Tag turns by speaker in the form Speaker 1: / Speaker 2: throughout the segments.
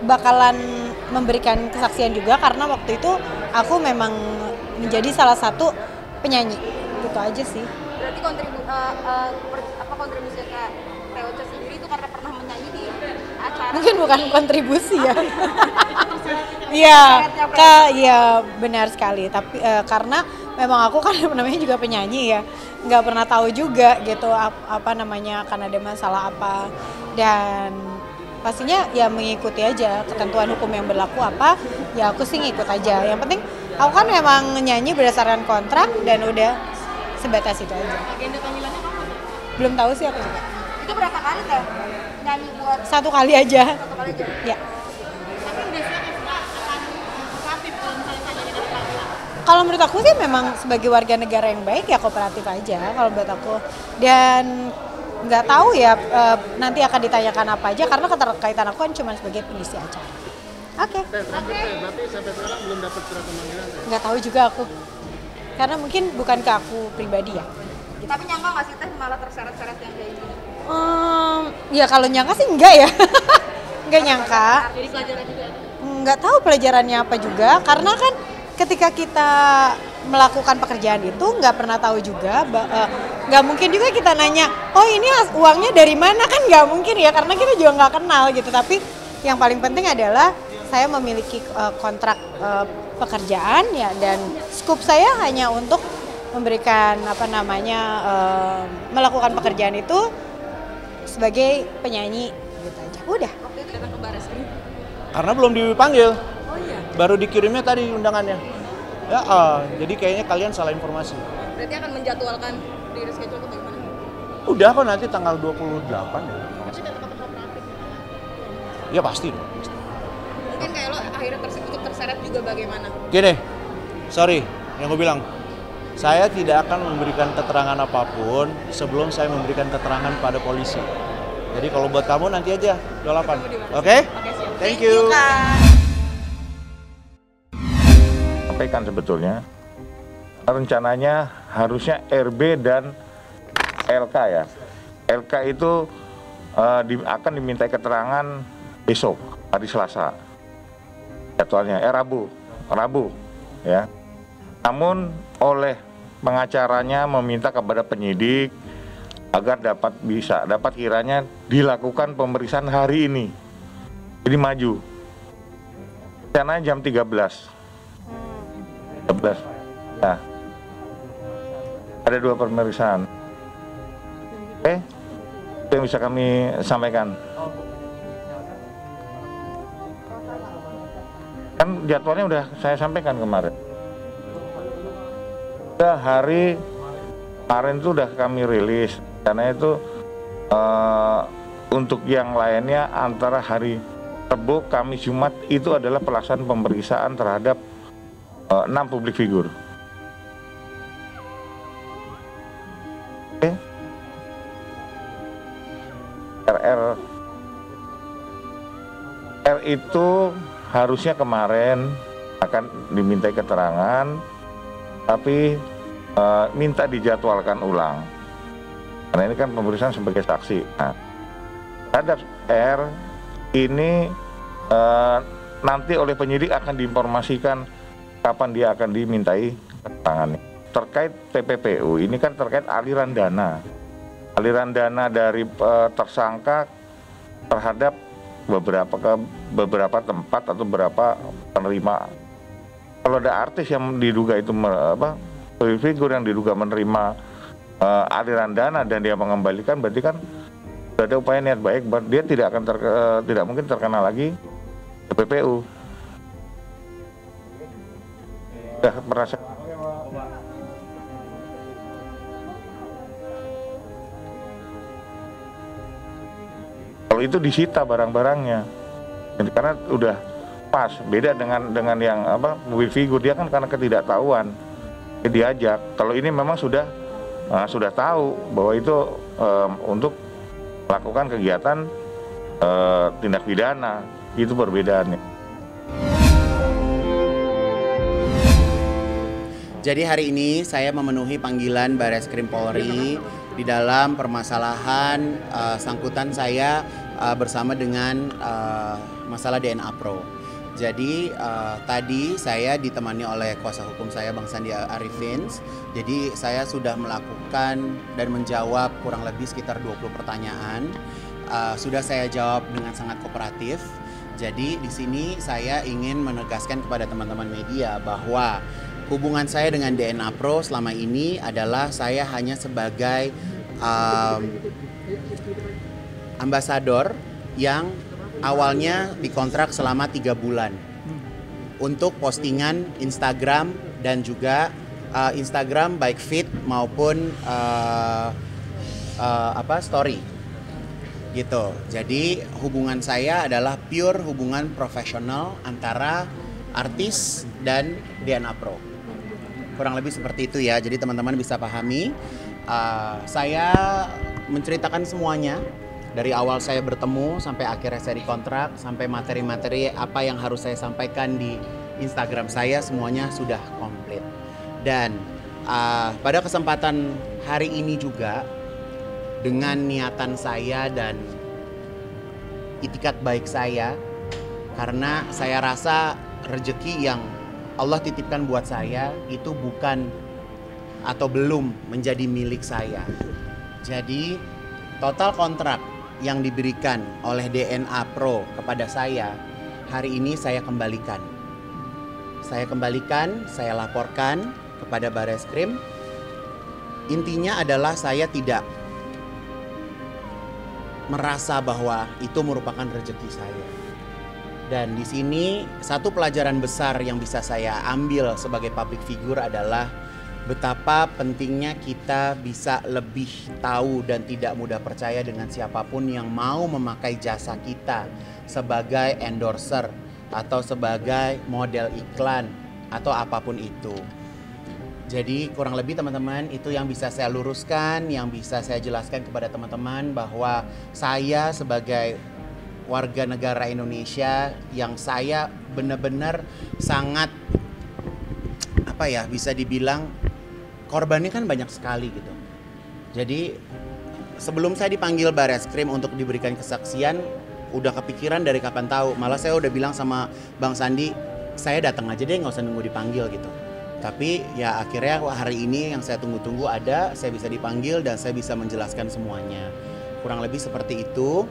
Speaker 1: bakalan memberikan kesaksian juga karena waktu itu aku memang menjadi salah satu penyanyi. Gitu aja sih.
Speaker 2: Berarti kontribusi ke TOC sendiri itu karena pernah menyanyi di acara.
Speaker 1: Mungkin bukan kontribusi ya. Iya benar sekali. Tapi karena memang aku kan namanya juga penyanyi ya, nggak pernah tahu juga gitu apa namanya akan ada masalah apa, dan pastinya ya mengikuti aja ketentuan hukum yang berlaku apa, ya aku sih ngikut aja. Yang penting aku kan memang nyanyi berdasarkan kontrak dan udah sebatas itu aja.
Speaker 2: Agenda panggilannya kapan?
Speaker 1: Belum tahu sih aku juga.
Speaker 2: Itu berapa kali teh nyanyi buat?
Speaker 1: Satu kali aja.
Speaker 2: Satu kali aja.
Speaker 1: Ya.
Speaker 2: Tapi udah siap ya akan kooperatif kalau misalnya tanya dari panggilan.
Speaker 1: Kalau menurut aku sih memang sebagai warga negara yang baik ya kooperatif aja kalau buat aku. Dan nggak tahu ya nanti akan ditanyakan apa aja karena keterkaitan aku kan cuma sebagai pengisi acara. Oke.
Speaker 3: Berarti sampai sekarang belum dapat surat pemanggilan?
Speaker 1: Nggak tahu juga aku. Karena mungkin bukan ke aku pribadi ya.
Speaker 2: Tapi nyangka nggak sih teh malah terseret-seret yang kayak gini?
Speaker 1: Ya kalau nyangka sih enggak ya. Nggak nyangka.
Speaker 2: Jadi pelajaran juga.
Speaker 1: Nggak tahu pelajarannya apa juga karena kan ketika kita melakukan pekerjaan itu nggak pernah tahu juga, nggak mungkin juga kita nanya, oh ini uangnya dari mana, kan nggak mungkin ya karena kita juga nggak kenal gitu. Tapi yang paling penting adalah saya memiliki kontrak pekerjaan ya, dan skup saya hanya untuk memberikan melakukan pekerjaan itu sebagai penyanyi gitu aja. Udah.
Speaker 2: Waktu itu datang ke Bareskrim.
Speaker 3: Karena belum dipanggil.
Speaker 2: Oh iya.
Speaker 3: Baru dikirimnya tadi undangannya. Ya, jadi kayaknya kalian salah informasi.
Speaker 2: Berarti akan menjadwalkan di reschedule atau bagaimana?
Speaker 3: Udah kok, nanti tanggal 28 ya.
Speaker 2: Tapi tetap kooperatif.
Speaker 3: Ya pasti.
Speaker 2: Mungkin kayak lo akhirnya ikut terseret juga bagaimana?
Speaker 3: Gini, sorry yang gue bilang. Saya tidak akan memberikan keterangan apapun sebelum saya memberikan keterangan pada polisi. Jadi kalau buat kamu nanti aja 28. Oke? Thank you.
Speaker 4: Sampaikan sebetulnya rencananya harusnya RB dan LK ya. LK itu akan dimintai keterangan besok hari Selasa. Jadwalnya Rabu ya. Namun oleh pengacaranya meminta kepada penyidik agar dapat kiranya dilakukan pemeriksaan hari ini. Jadi maju. Rencananya jam 13. Nah, ada 2 pemeriksaan. Oke, itu yang bisa kami sampaikan. Kan jadwalnya udah saya sampaikan kemarin. Hari kemarin itu udah kami rilis, karena itu untuk yang lainnya antara hari Rabu, Kamis, Jumat itu adalah pelaksanaan pemeriksaan terhadap 6 publik figur. Oke. R itu harusnya kemarin akan dimintai keterangan, tapi minta dijadwalkan ulang. Karena ini kan pemeriksaan sebagai saksi. Nah, terhadap R ini nanti oleh penyidik akan diinformasikan kapan dia akan dimintai keterangannya. Terkait TPPU, ini kan terkait aliran dana. Aliran dana dari tersangka terhadap beberapa tempat atau beberapa penerima. Kalau ada artis yang diduga itu figur yang diduga menerima aliran dana dan dia mengembalikan, berarti kan ada upaya niat baik, dia tidak mungkin terkena lagi TPPU. Sudah merasa kalau itu disita barang-barangnya, karena udah pas, beda dengan yang mobil figur, dia kan karena ketidaktahuan diajak. Kalau ini memang sudah tahu bahwa itu untuk melakukan kegiatan tindak pidana, itu perbedaannya.
Speaker 5: Jadi hari ini saya memenuhi panggilan Bareskrim Polri di dalam permasalahan sangkutan saya bersama dengan masalah DNA Pro. Jadi tadi saya ditemani oleh kuasa hukum saya Bang Sandi Arifin. Jadi saya sudah melakukan dan menjawab kurang lebih sekitar 20 pertanyaan. Sudah saya jawab dengan sangat kooperatif. Jadi di sini saya ingin menegaskan kepada teman-teman media bahwa hubungan saya dengan DNA Pro selama ini adalah saya hanya sebagai ambasador yang awalnya dikontrak selama 3 bulan untuk postingan Instagram dan juga Instagram baik feed maupun story gitu. Jadi hubungan saya adalah pure hubungan profesional antara artis dan DNA Pro. Kurang lebih seperti itu ya. Jadi teman-teman bisa pahami. Saya menceritakan semuanya. Dari awal saya bertemu sampai akhirnya saya dikontrak, sampai materi-materi apa yang harus saya sampaikan di Instagram saya semuanya sudah komplit. Dan pada kesempatan hari ini juga dengan niatan saya dan itikat baik saya, karena saya rasa rezeki yang Allah titipkan buat saya itu bukan atau belum menjadi milik saya. Jadi total kontrak yang diberikan oleh DNA Pro kepada saya, hari ini saya kembalikan. Saya laporkan kepada Bareskrim. Intinya adalah saya tidak merasa bahwa itu merupakan rezeki saya. Dan di sini satu pelajaran besar yang bisa saya ambil sebagai public figure adalah betapa pentingnya kita bisa lebih tahu dan tidak mudah percaya dengan siapapun yang mau memakai jasa kita sebagai endorser atau sebagai model iklan atau apapun itu. Jadi kurang lebih teman-teman itu yang bisa saya luruskan, yang bisa saya jelaskan kepada teman-teman bahwa saya sebagai warga negara Indonesia yang saya benar-benar sangat bisa dibilang korbannya kan banyak sekali gitu. Jadi sebelum saya dipanggil Bareskrim untuk diberikan kesaksian, udah kepikiran dari kapan tahu. Malah saya udah bilang sama Bang Sandi, saya datang aja deh, nggak usah nunggu dipanggil gitu. Tapi ya akhirnya hari ini yang saya tunggu-tunggu ada, saya bisa dipanggil dan saya bisa menjelaskan semuanya. Kurang lebih seperti itu.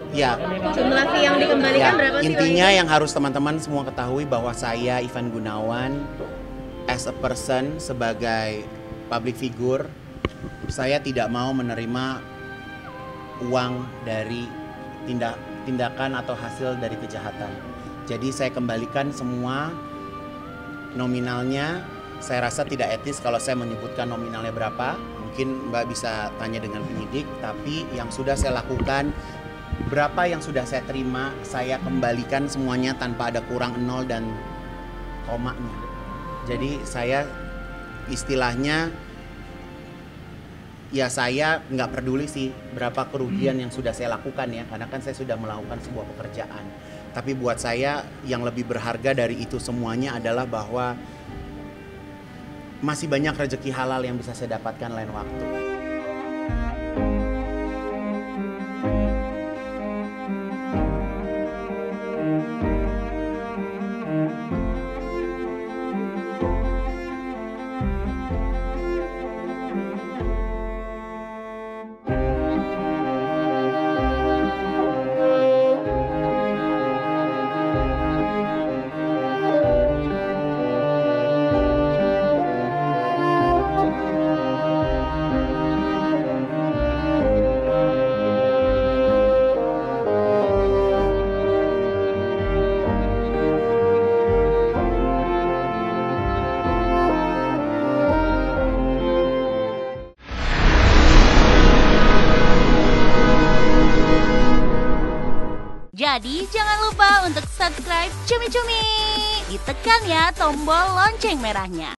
Speaker 5: Ya.
Speaker 2: Jumlah fee yang dikembalikan berapa sih?
Speaker 5: Intinya yang harus teman-teman semua ketahui bahwa saya Ivan Gunawan as a person, sebagai public figure, saya tidak mau menerima uang dari tindakan atau hasil dari kejahatan. Jadi saya kembalikan semua nominalnya. Saya rasa tidak etis kalau saya menyebutkan nominalnya berapa. Mungkin Mbak bisa tanya dengan penyidik, tapi yang sudah saya lakukan, berapa yang sudah saya terima, saya kembalikan semuanya tanpa ada kurang nol dan komanya. Jadi saya istilahnya ya saya nggak peduli sih berapa kerugian yang sudah saya lakukan ya, karena kan saya sudah melakukan sebuah pekerjaan. Tapi buat saya yang lebih berharga dari itu semuanya adalah bahwa masih banyak rezeki halal yang bisa saya dapatkan lain waktu.
Speaker 6: Jadi jangan lupa untuk subscribe Cumi Cumi. Ditekan ya tombol lonceng merahnya.